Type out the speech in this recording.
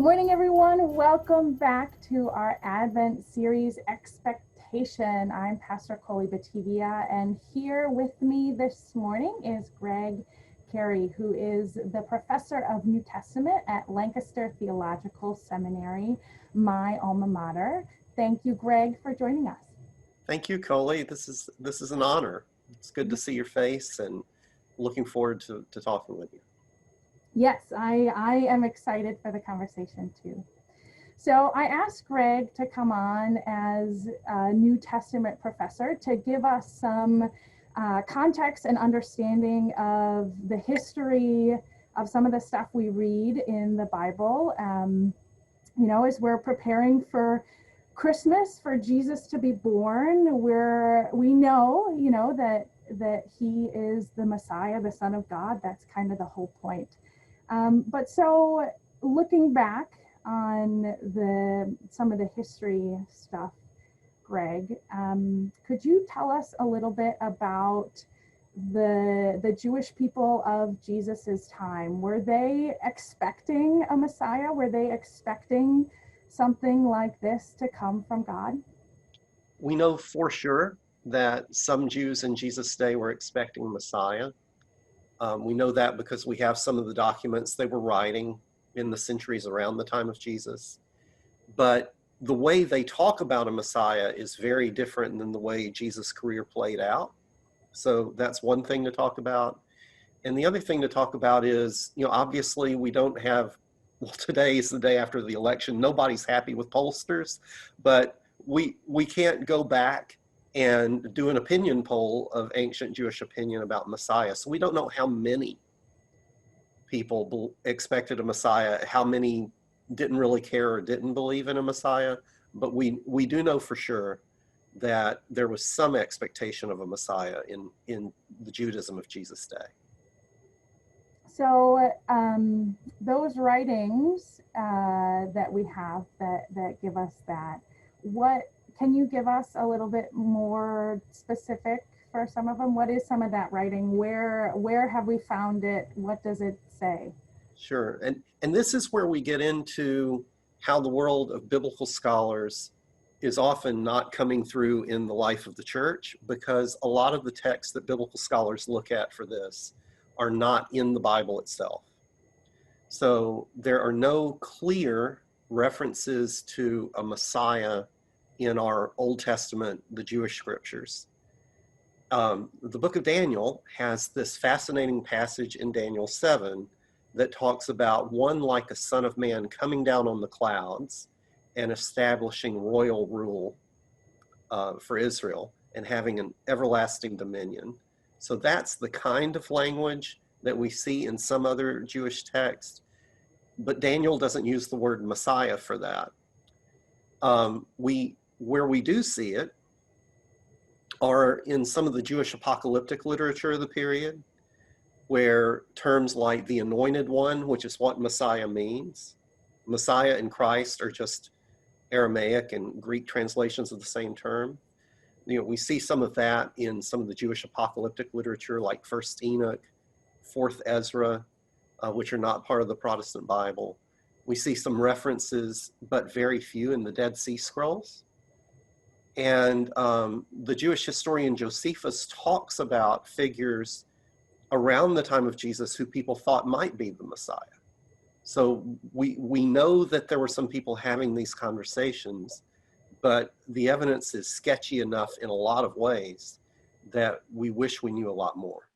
morning, everyone. Welcome back to our Advent series, Expectation. I'm Pastor Colie Bettivia, and here with me this morning is Greg Carey, who is the professor of New Testament at Lancaster Theological Seminary, my alma mater. Thank you, Greg, for joining us. Thank you, Colie. This is an honor. It's good to see your face and looking forward to talking with you. Yes, I am excited for the conversation too. So I asked Greg to come on as a New Testament professor to give us some context and understanding of the history of some of the stuff we read in the Bible. As we're preparing for Christmas, for Jesus to be born, we know that he is the Messiah, the Son of God. That's kind of the whole point. But so looking back on some of the history stuff, Greg, could you tell us a little bit about the Jewish people of Jesus's time? Were they expecting a Messiah? Were they expecting something like this to come from God? We know for sure that some Jews in Jesus' day were expecting a Messiah. We know that because we have some of the documents they were writing in the centuries around the time of Jesus. But the way they talk about a Messiah is very different than the way Jesus' career played out. So that's one thing to talk about. And the other thing to talk about is, obviously we don't have, today is the day after the election. Nobody's happy with pollsters, but we can't go back and do an opinion poll of ancient Jewish opinion about Messiah. So we don't know how many people expected a Messiah, how many didn't really care or didn't believe in a Messiah, but we do know for sure that there was some expectation of a Messiah in the Judaism of Jesus' day. So those writings that we have that give us that, can you give us a little bit more specific for some of them? What is some of that writing? Where have we found it? What does it say? Sure. And this is where we get into how the world of biblical scholars is often not coming through in the life of the church, because a lot of the texts that biblical scholars look at for this are not in the Bible itself. So there are no clear references to a Messiah in our Old Testament, the Jewish scriptures. The book of Daniel has this fascinating passage in Daniel 7 that talks about one like a son of man coming down on the clouds and establishing royal rule for Israel and having an everlasting dominion. So that's the kind of language that we see in some other Jewish texts, but Daniel doesn't use the word Messiah for that. Where we do see it are in some of the Jewish apocalyptic literature of the period, where terms like the anointed one, which is what Messiah means. Messiah and Christ are just Aramaic and Greek translations of the same term. We see some of that in some of the Jewish apocalyptic literature, like 1st Enoch, 4th Ezra, which are not part of the Protestant Bible. We see some references, but very few, in the Dead Sea Scrolls. And the Jewish historian Josephus talks about figures around the time of Jesus who people thought might be the Messiah. So we know that there were some people having these conversations, but the evidence is sketchy enough in a lot of ways that we wish we knew a lot more.